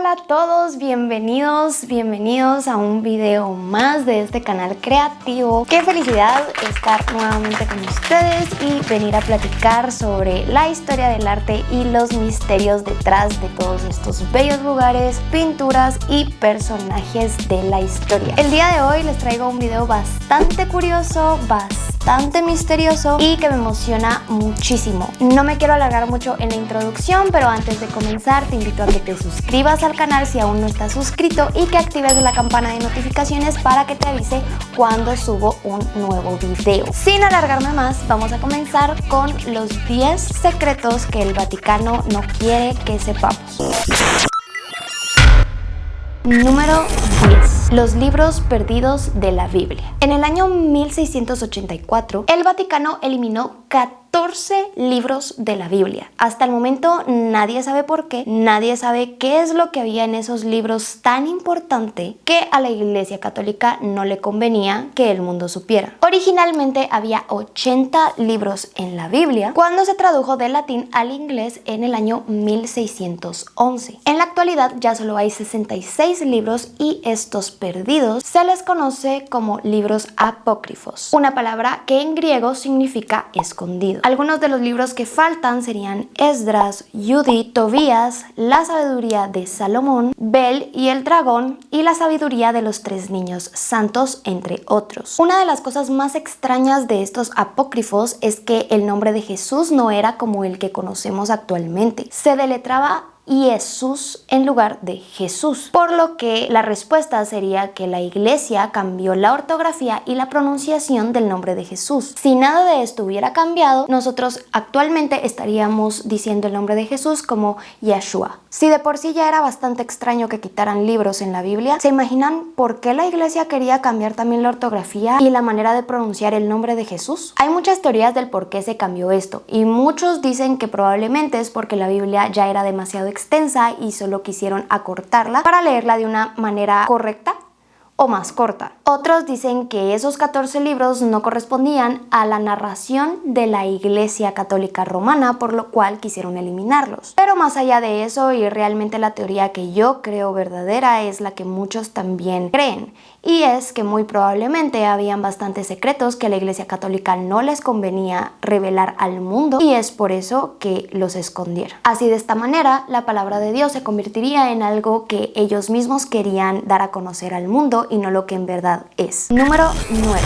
Hola a todos, bienvenidos a un video más de este canal creativo. Qué felicidad estar nuevamente con ustedes y venir a platicar sobre la historia del arte y los misterios detrás de todos estos bellos lugares, pinturas y personajes de la historia. El día de hoy les traigo un video bastante curioso, bastante misterioso y que me emociona muchísimo. No me quiero alargar mucho en la introducción, pero antes de comenzar te invito a que te suscribas al canal si aún no estás suscrito y que actives la campana de notificaciones para que te avise cuando subo un nuevo video. Sin alargarme más, vamos a comenzar con los 10 secretos que el Vaticano no quiere que sepamos. Número 10. Los libros perdidos de la Biblia. En el año 1684, el Vaticano eliminó 14 libros de la Biblia. Hasta el momento nadie sabe por qué, nadie sabe qué es lo que había en esos libros tan importante que a la Iglesia Católica no le convenía que el mundo supiera. Originalmente había 80 libros en la Biblia cuando se tradujo del latín al inglés en el año 1611. En la actualidad ya solo hay 66 libros y estos perdidos se les conoce como libros apócrifos, una palabra que en griego significa escondido. Algunos de los libros que faltan serían Esdras, Judith, Tobías, la sabiduría de Salomón, Bel y el dragón y la sabiduría de los tres niños santos, entre otros. Una de las cosas más extrañas de estos apócrifos es que el nombre de Jesús no era como el que conocemos actualmente. Se deletraba Jesús en lugar de Jesús, por lo que la respuesta sería que la iglesia cambió la ortografía y la pronunciación del nombre de Jesús. Si nada de esto hubiera cambiado, nosotros actualmente estaríamos diciendo el nombre de Jesús como Yeshua. Si de por sí ya era bastante extraño que quitaran libros en la Biblia, ¿se imaginan por qué la iglesia quería cambiar también la ortografía y la manera de pronunciar el nombre de Jesús? Hay muchas teorías del por qué se cambió esto y muchos dicen que probablemente es porque la Biblia ya era demasiado extensa y solo quisieron acortarla para leerla de una manera correcta o más corta. Otros dicen que esos 14 libros no correspondían a la narración de la Iglesia Católica Romana, por lo cual quisieron eliminarlos. Pero más allá de eso, y realmente la teoría que yo creo verdadera es la que muchos también creen, y es que muy probablemente habían bastantes secretos que a la Iglesia Católica no les convenía revelar al mundo y es por eso que los escondieron. Así, de esta manera, la palabra de Dios se convertiría en algo que ellos mismos querían dar a conocer al mundo y no lo que en verdad es. Número 9.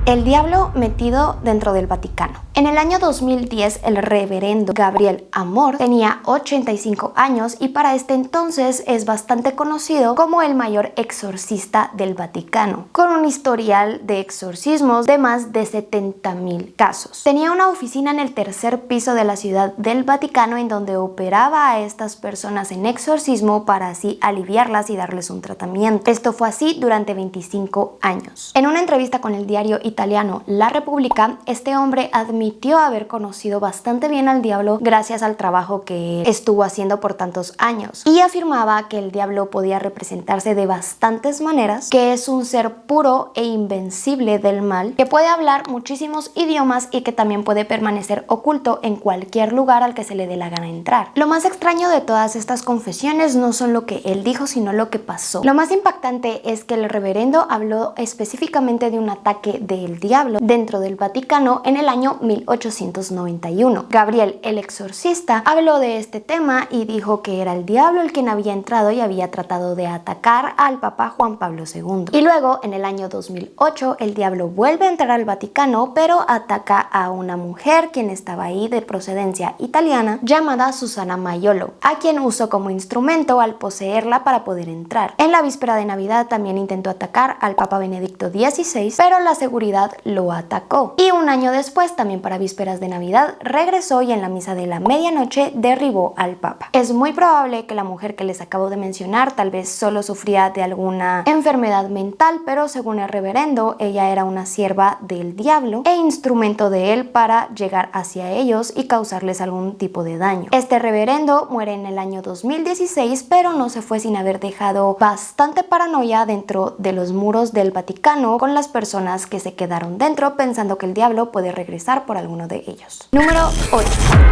El diablo metido dentro del Vaticano. En el año 2010, el reverendo Gabriel Amor tenía 85 años y para este entonces es bastante conocido como el mayor exorcista del Vaticano, con un historial de exorcismos de más de 70,000 casos. Tenía una oficina en el tercer piso de la ciudad del Vaticano en donde operaba a estas personas en exorcismo para así aliviarlas y darles un tratamiento. Esto fue así durante 25 años. En una entrevista con el diario italiano La Repubblica, este hombre admitió haber conocido bastante bien al diablo gracias al trabajo que estuvo haciendo por tantos años y afirmaba que el diablo podía representarse de bastantes maneras, que es un ser puro e invencible del mal, que puede hablar muchísimos idiomas y que también puede permanecer oculto en cualquier lugar al que se le dé la gana entrar. Lo más extraño de todas estas confesiones no son lo que él dijo, sino lo que pasó. Lo más impactante es que el reverendo habló específicamente de un ataque del diablo dentro del Vaticano en el año 1891. Gabriel, el exorcista, habló de este tema y dijo que era el diablo el quien había entrado y había tratado de atacar al Papa Juan Pablo II. Y luego, en el año 2008, el diablo vuelve a entrar al Vaticano, pero ataca a una mujer quien estaba ahí de procedencia italiana llamada Susana Maiolo, a quien usó como instrumento al poseerla para poder entrar. En la víspera de Navidad también intentó atacar al Papa Benedicto XVI, pero la seguridad lo atacó. Y un año después, también para vísperas de Navidad, regresó y en la misa de la medianoche derribó al Papa. Es muy probable que la mujer que les acabo de mencionar tal vez solo sufría de alguna enfermedad mental, pero según el reverendo, ella era una sierva del diablo e instrumento de él para llegar hacia ellos y causarles algún tipo de daño. Este reverendo muere en el año 2016, pero no se fue sin haber dejado bastante paranoia dentro de los muros del Vaticano con las personas que se quedaron dentro pensando que el diablo puede regresar por alguno de ellos. Número 8.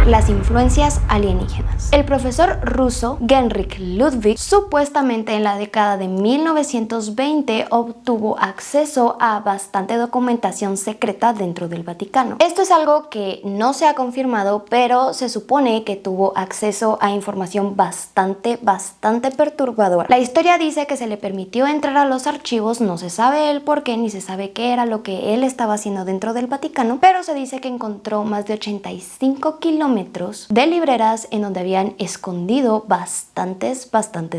Las influencias alienígenas. El profesor ruso Heinrich Ludwig supuestamente en la década de 1920 obtuvo acceso a bastante documentación secreta dentro del Vaticano. Esto es algo que no se ha confirmado, pero se supone que tuvo acceso a información bastante perturbadora. La historia dice que se le permitió entrar a los archivos, no se sabe el por qué ni se sabe qué era lo que él estaba haciendo dentro del Vaticano, pero se dice que encontró más de 85 kilómetros de libreras en donde habían escondido bastantes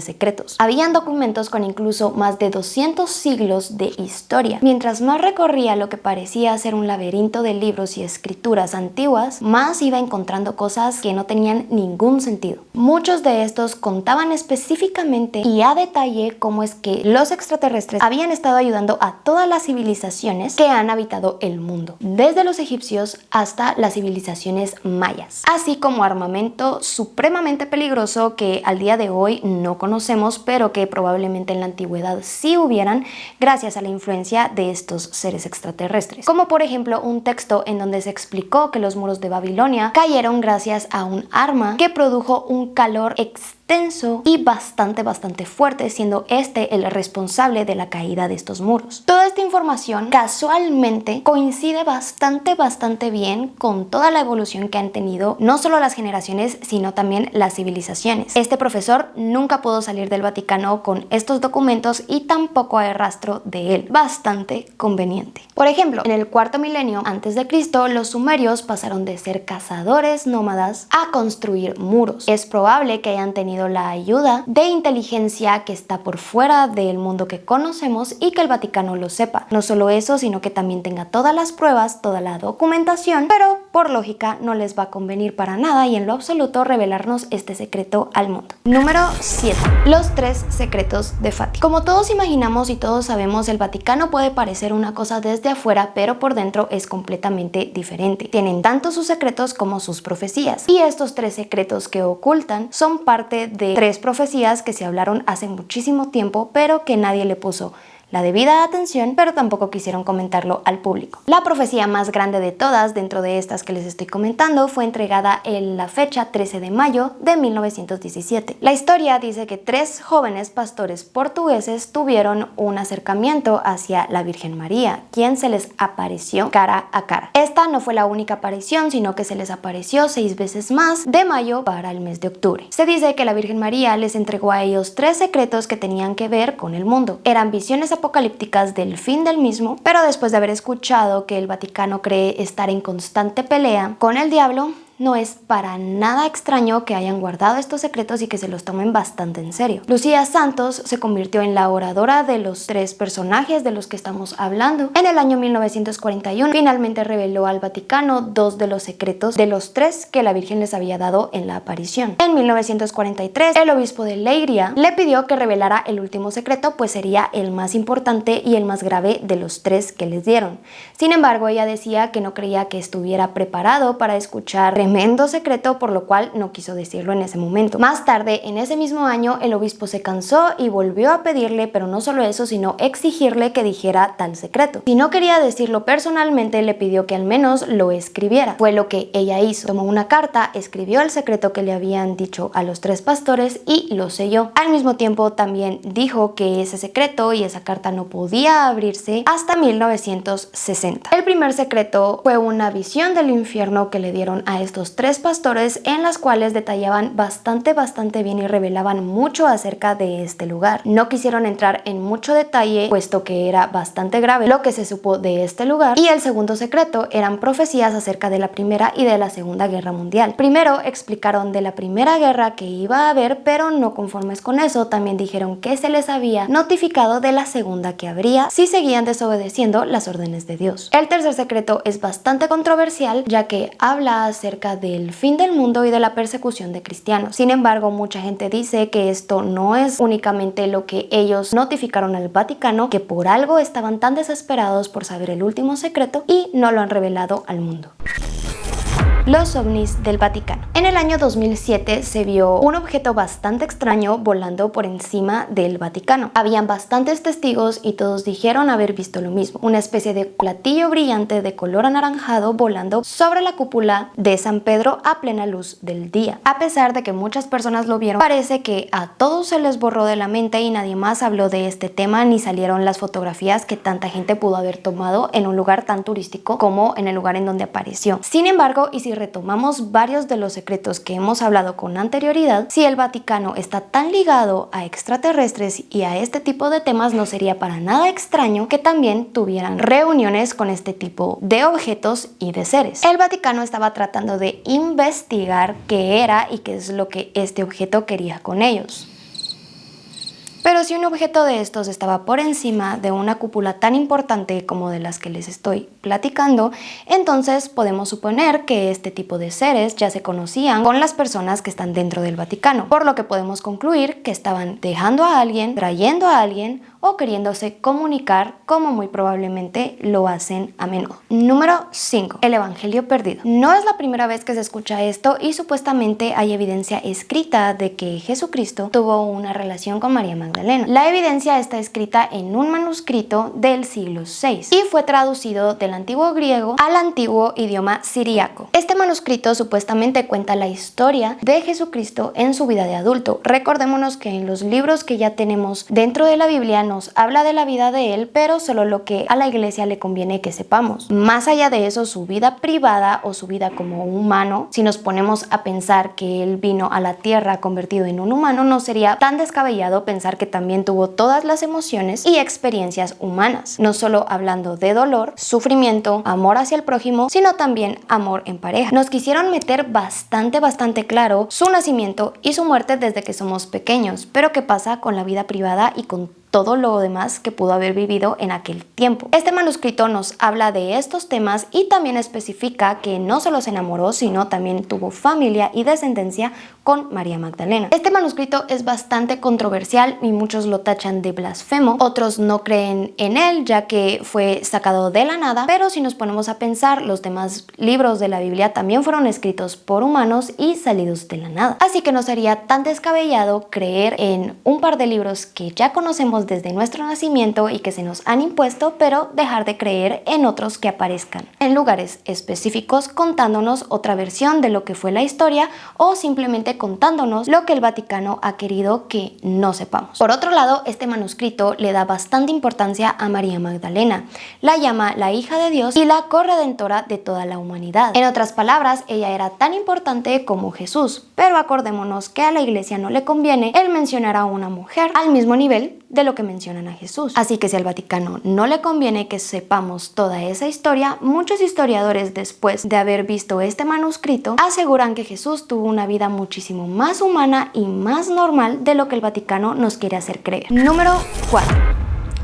secretos. Habían documentos con incluso más de 200 siglos de historia. Mientras más recorría lo que parecía ser un laberinto de libros y escrituras antiguas, más iba encontrando cosas que no tenían ningún sentido. Muchos de estos contaban específicamente y a detalle cómo es que los extraterrestres habían estado ayudando a todas las civilizaciones que han habitado el mundo, desde los egipcios hasta las civilizaciones mayas, así como armamento supremamente peligroso que al día de hoy no conocemos, pero que probablemente en la antigüedad sí hubieran gracias a la influencia de estos seres extraterrestres, como por ejemplo un texto en donde se explicó que los muros de Babilonia cayeron gracias a un arma que produjo un calor extenso y bastante fuerte, siendo este el responsable de la caída de estos muros. Toda esta información casualmente coincide bastante bien con toda la evolución que han tenido no solo las generaciones, sino también las civilizaciones. Este profesor nunca pudo salir del Vaticano con estos documentos y tampoco hay rastro de él. Bastante conveniente. Por ejemplo, en el cuarto milenio antes de Cristo, los sumerios pasaron de ser cazadores nómadas a construir muros. Es probable que hayan tenido la ayuda de inteligencia que está por fuera del mundo que conocemos y que el Vaticano lo sepa. No solo eso, sino que también tenga todas las pruebas, toda la documentación, pero por lógica no les va a convenir para nada y en lo absoluto revelarnos este secreto al mundo. Número 7. Los 3 secretos de Fátima. Como todos imaginamos y todos sabemos, el Vaticano puede parecer una cosa desde afuera, pero por dentro es completamente diferente. Tienen tanto sus secretos como sus profecías. Y estos 3 secretos que ocultan son parte de 3 profecías que se hablaron hace muchísimo tiempo, pero que nadie le puso la debida atención, pero tampoco quisieron comentarlo al público. La profecía más grande de todas, dentro de estas que les estoy comentando, fue entregada en la fecha 13 de mayo de 1917. La historia dice que 3 jóvenes pastores portugueses tuvieron un acercamiento hacia la Virgen María, quien se les apareció cara a cara. Esta no fue la única aparición, sino que se les apareció 6 veces más de mayo para el mes de octubre. Se dice que la Virgen María les entregó a ellos 3 secretos que tenían que ver con el mundo. Eran visiones apocalípticas del fin del mismo, pero después de haber escuchado que el Vaticano cree estar en constante pelea con el diablo, no es para nada extraño que hayan guardado estos secretos y que se los tomen bastante en serio. Lucía Santos se convirtió en la oradora de los 3 personajes de los que estamos hablando. En el año 1941 finalmente reveló al Vaticano 2 de los secretos de los 3 que la Virgen les había dado en la aparición. En 1943 el obispo de Leiria le pidió que revelara el último secreto, pues sería el más importante y el más grave de los 3 que les dieron. Sin embargo, ella decía que no creía que estuviera preparado para escuchar tremendo secreto, por lo cual no quiso decirlo en ese momento. Más tarde, en ese mismo año, el obispo se cansó y volvió a pedirle, pero no solo eso, sino exigirle que dijera tal secreto. Si no quería decirlo personalmente, le pidió que al menos lo escribiera. Fue lo que ella hizo. Tomó una carta, escribió el secreto que le habían dicho a los 3 pastores y lo selló. Al mismo tiempo, también dijo que ese secreto y esa carta no podía abrirse hasta 1960. El primer secreto fue una visión del infierno que le dieron a estos 3 pastores, en las cuales detallaban bastante bien y revelaban mucho acerca de este lugar. No quisieron entrar en mucho detalle, puesto que era bastante grave lo que se supo de este lugar. Y el segundo secreto eran profecías acerca de la Primera y de la Segunda Guerra Mundial. Primero explicaron de la Primera Guerra que iba a haber, pero no conformes con eso, también dijeron que se les había notificado de la segunda que habría si seguían desobedeciendo las órdenes de Dios. El tercer secreto es bastante controversial, ya que habla acerca del fin del mundo y de la persecución de cristianos. Sin embargo, mucha gente dice que esto no es únicamente lo que ellos notificaron al Vaticano, que por algo estaban tan desesperados por saber el último secreto y no lo han revelado al mundo. los ovnis del Vaticano. En el año 2007 se vio un objeto bastante extraño volando por encima del Vaticano. Habían bastantes testigos y todos dijeron haber visto lo mismo, una especie de platillo brillante de color anaranjado volando sobre la cúpula de San Pedro a plena luz del día. A pesar de que muchas personas lo vieron, parece que a todos se les borró de la mente y nadie más habló de este tema ni salieron las fotografías que tanta gente pudo haber tomado en un lugar tan turístico como en el lugar en donde apareció. Sin embargo, y si retomamos varios de los secretos que hemos hablado con anterioridad, si el Vaticano está tan ligado a extraterrestres y a este tipo de temas, no sería para nada extraño que también tuvieran reuniones con este tipo de objetos y de seres. El Vaticano estaba tratando de investigar qué era y qué es lo que este objeto quería con ellos. Pero si un objeto de estos estaba por encima de una cúpula tan importante como de las que les estoy platicando, entonces podemos suponer que este tipo de seres ya se conocían con las personas que están dentro del Vaticano, por lo que podemos concluir que estaban dejando a alguien, trayendo a alguien o queriéndose comunicar, como muy probablemente lo hacen a menudo. Número 5. El Evangelio perdido. No es la primera vez que se escucha esto y supuestamente hay evidencia escrita de que Jesucristo tuvo una relación con María Magdalena. La evidencia está escrita en un manuscrito del siglo VI y fue traducido del antiguo griego al antiguo idioma siríaco. Este manuscrito supuestamente cuenta la historia de Jesucristo en su vida de adulto. Recordémonos que en los libros que ya tenemos dentro de la Biblia nos habla de la vida de él, pero solo lo que a la iglesia le conviene que sepamos. Más allá de eso, su vida privada o su vida como humano, si nos ponemos a pensar que él vino a la tierra convertido en un humano, no sería tan descabellado pensar que también tuvo todas las emociones y experiencias humanas, no solo hablando de dolor, sufrimiento, amor hacia el prójimo, sino también amor en pareja. Nos quisieron meter bastante claro su nacimiento y su muerte desde que somos pequeños, pero ¿qué pasa con la vida privada y con todo lo demás que pudo haber vivido en aquel tiempo? Este manuscrito nos habla de estos temas y también especifica que no solo se enamoró, sino también tuvo familia y descendencia con María Magdalena. Este manuscrito es bastante controversial y muchos lo tachan de blasfemo, otros no creen en él ya que fue sacado de la nada, pero si nos ponemos a pensar, los demás libros de la Biblia también fueron escritos por humanos y salidos de la nada. Así que no sería tan descabellado creer en un par de libros que ya conocemos desde nuestro nacimiento y que se nos han impuesto, pero dejar de creer en otros que aparezcan en lugares específicos contándonos otra versión de lo que fue la historia o simplemente contándonos lo que el Vaticano ha querido que no sepamos. Por otro lado, este manuscrito le da bastante importancia a María Magdalena, la llama la hija de Dios y la corredentora de toda la humanidad. En otras palabras, ella era tan importante como Jesús, pero acordémonos que a la iglesia no le conviene el mencionar a una mujer al mismo nivel de lo que mencionan a Jesús. Así que si al Vaticano no le conviene que sepamos toda esa historia, muchos historiadores después de haber visto este manuscrito aseguran que Jesús tuvo una vida muchísimo más humana y más normal de lo que el Vaticano nos quiere hacer creer. Número 4.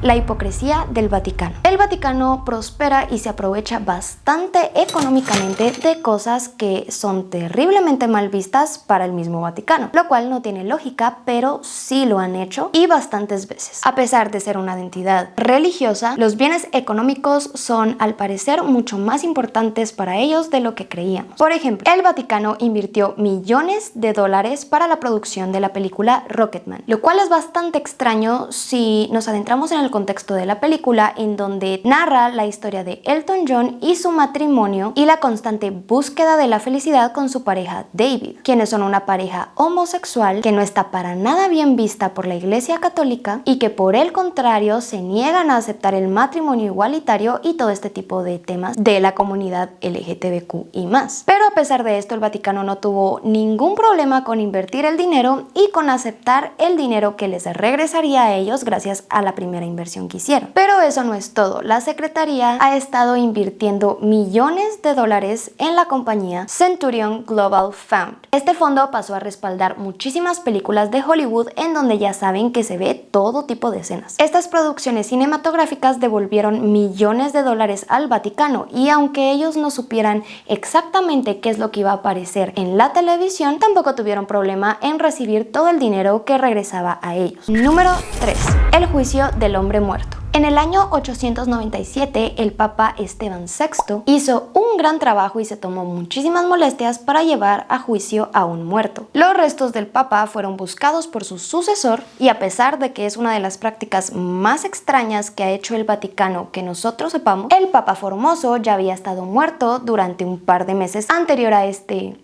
La hipocresía del Vaticano. El Vaticano prospera y se aprovecha bastante económicamente de cosas que son terriblemente mal vistas para el mismo Vaticano, lo cual no tiene lógica, pero sí lo han hecho y bastantes veces. A pesar de ser una entidad religiosa, los bienes económicos son al parecer mucho más importantes para ellos de lo que creíamos. Por ejemplo, el Vaticano invirtió millones de dólares para la producción de la película Rocketman, lo cual es bastante extraño si nos adentramos en el contexto de la película, en donde narra la historia de Elton John y su matrimonio y la constante búsqueda de la felicidad con su pareja David, quienes son una pareja homosexual que no está para nada bien vista por la Iglesia Católica y que por el contrario se niegan a aceptar el matrimonio igualitario y todo este tipo de temas de la comunidad LGTBQ y más. Pero a pesar de esto, el Vaticano no tuvo ningún problema con invertir el dinero y con aceptar el dinero que les regresaría a ellos gracias a la primera inversión que hicieron. Pero eso no es todo. La Secretaría ha estado invirtiendo millones de dólares en la compañía Centurion Global Fund. Este fondo pasó a respaldar muchísimas películas de Hollywood en donde ya saben que se ve todo tipo de escenas. Estas producciones cinematográficas devolvieron millones de dólares al Vaticano y aunque ellos no supieran exactamente qué es lo que iba a aparecer en la televisión, tampoco tuvieron problema en recibir todo el dinero que regresaba a ellos. Número 3. El juicio del hombre muerto. En el año 897, el Papa Esteban VI hizo un gran trabajo y se tomó muchísimas molestias para llevar a juicio a un muerto. Los restos del Papa fueron buscados por su sucesor y a pesar de que es una de las prácticas más extrañas que ha hecho el Vaticano que nosotros sepamos, el Papa Formoso ya había estado muerto durante un par de meses anterior a este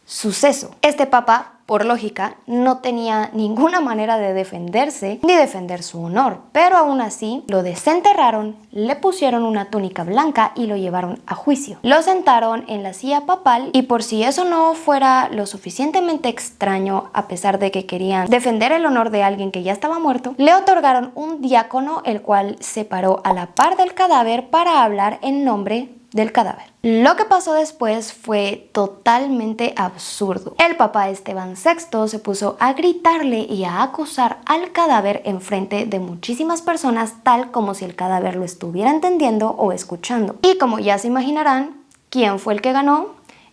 suceso. Este papa, por lógica, no tenía ninguna manera de defenderse ni defender su honor, pero aún así lo desenterraron, le pusieron una túnica blanca y lo llevaron a juicio. Lo sentaron en la silla papal y por si eso no fuera lo suficientemente extraño, a pesar de que querían defender el honor de alguien que ya estaba muerto, le otorgaron un diácono, el cual se paró a la par del cadáver para hablar en nombre del cadáver. Lo que pasó después fue totalmente absurdo. El Papa Esteban VI se puso a gritarle y a acusar al cadáver enfrente de muchísimas personas, tal como si el cadáver lo estuviera entendiendo o escuchando. Y como ya se imaginarán, ¿quién fue el que ganó?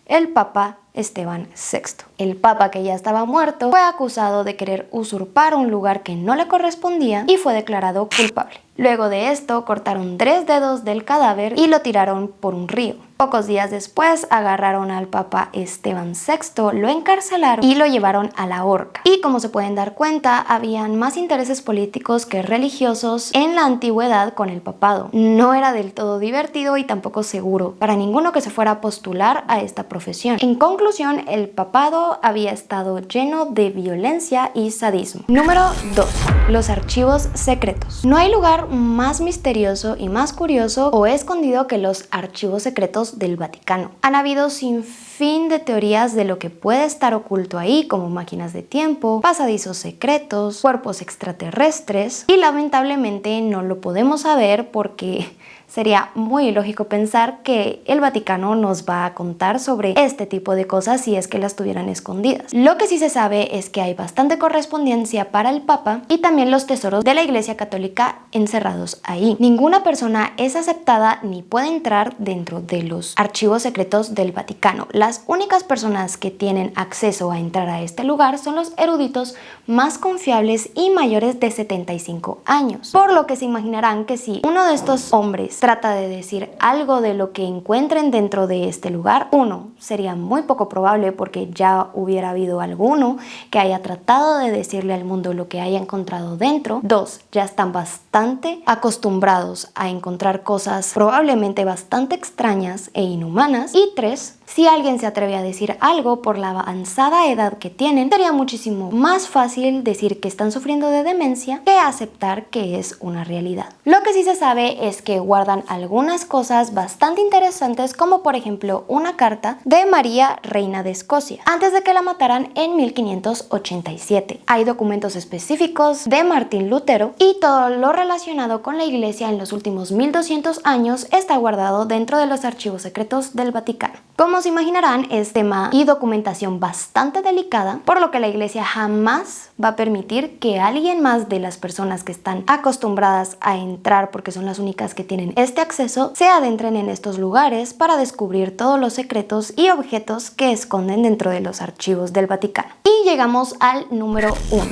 El Papa Esteban VI. El Papa, que ya estaba muerto, fue acusado de querer usurpar un lugar que no le correspondía y fue declarado culpable. Luego de esto, cortaron 3 dedos del cadáver y lo tiraron por un río. Pocos días después, agarraron al Papa Esteban VI, lo encarcelaron y lo llevaron a la horca. Y como se pueden dar cuenta, habían más intereses políticos que religiosos en la antigüedad con el papado. No era del todo divertido y tampoco seguro para ninguno que se fuera a postular a esta profesión. En conclusión, el papado había estado lleno de violencia y sadismo. Número 2. Los archivos secretos. No hay lugar más misterioso y más curioso o escondido que los archivos secretos del Vaticano. Han habido sin fin de teorías de lo que puede estar oculto ahí, como máquinas de tiempo, pasadizos secretos, cuerpos extraterrestres, y lamentablemente no lo podemos saber porque sería muy ilógico pensar que el Vaticano nos va a contar sobre este tipo de cosas si es que las tuvieran escondidas. Lo que sí se sabe es que hay bastante correspondencia para el Papa y también los tesoros de la Iglesia Católica encerrados ahí. Ninguna persona es aceptada ni puede entrar dentro de los archivos secretos del Vaticano. Las únicas personas que tienen acceso a entrar a este lugar son los eruditos más confiables y mayores de 75 años. Por lo que se imaginarán que si uno de estos hombres trata de decir algo de lo que encuentren dentro de este lugar, uno, sería muy poco probable porque ya hubiera habido alguno que haya tratado de decirle al mundo lo que haya encontrado dentro. 2, ya están bastante acostumbrados a encontrar cosas probablemente bastante extrañas e inhumanas. Y 3, si alguien se atreve a decir algo por la avanzada edad que tienen, sería muchísimo más fácil decir que están sufriendo de demencia que aceptar que es una realidad. Lo que sí se sabe es que guardan algunas cosas bastante interesantes, como por ejemplo una carta de María, reina de Escocia, antes de que la mataran en 1587. Hay documentos específicos de Martín Lutero y todo lo relacionado con la iglesia en los últimos 1200 años está guardado dentro de los archivos secretos del Vaticano. Como se imaginarán, es tema y documentación bastante delicada, por lo que la iglesia jamás va a permitir que alguien más de las personas que están acostumbradas a entrar, porque son las únicas que tienen este acceso, se adentren en estos lugares para descubrir todos los secretos y objetos que esconden dentro de los archivos del Vaticano. Y llegamos al número 1.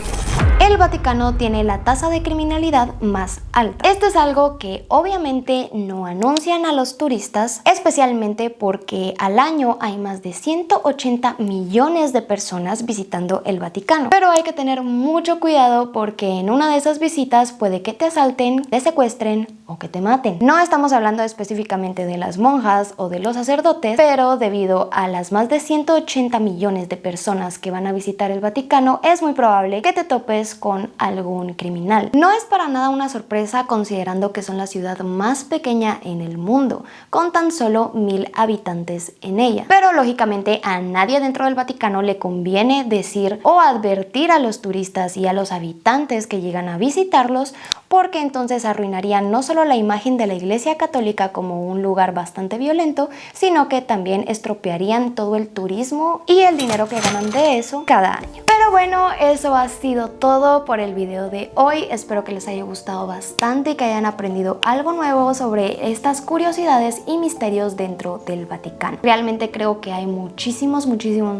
El Vaticano tiene la tasa de criminalidad más alta. Esto es algo que obviamente no anuncian a los turistas, especialmente porque al año hay más de 180 millones de personas visitando el Vaticano. Pero hay que tener mucho cuidado porque en una de esas visitas puede que te asalten, te secuestren o que te maten. No estamos hablando específicamente de las monjas o de los sacerdotes, pero debido a las más de 180 millones de personas que van a visitar el Vaticano, es muy probable que te topes con algún criminal. No es para nada una sorpresa considerando que son la ciudad más pequeña en el mundo, con tan solo 1000 habitantes en ella. Pero lógicamente a nadie dentro del Vaticano le conviene decir o advertir a los turistas y a los habitantes que llegan a visitarlos, porque entonces arruinarían no solo la imagen de la Iglesia Católica como un lugar bastante violento, sino que también estropearían todo el turismo y el dinero que ganan de eso cada año. Pero bueno, eso ha sido todo todo por el video de hoy. Espero que les haya gustado bastante y que hayan aprendido algo nuevo sobre estas curiosidades y misterios dentro del Vaticano. Realmente creo que hay muchísimos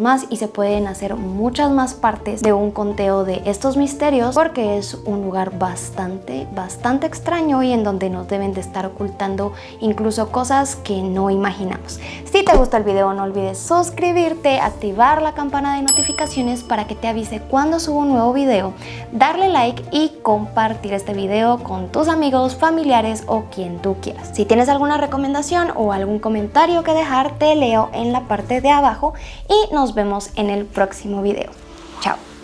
más y se pueden hacer muchas más partes de un conteo de estos misterios, porque es un lugar bastante extraño y en donde nos deben de estar ocultando incluso cosas que no imaginamos. Si te gustó el video, no olvides suscribirte, activar la campana de notificaciones para que te avise cuando subo un nuevo video, darle like y compartir este video con tus amigos, familiares o quien tú quieras. Si tienes alguna recomendación o algún comentario que dejar, te leo en la parte de abajo y nos vemos en el próximo video. Chao.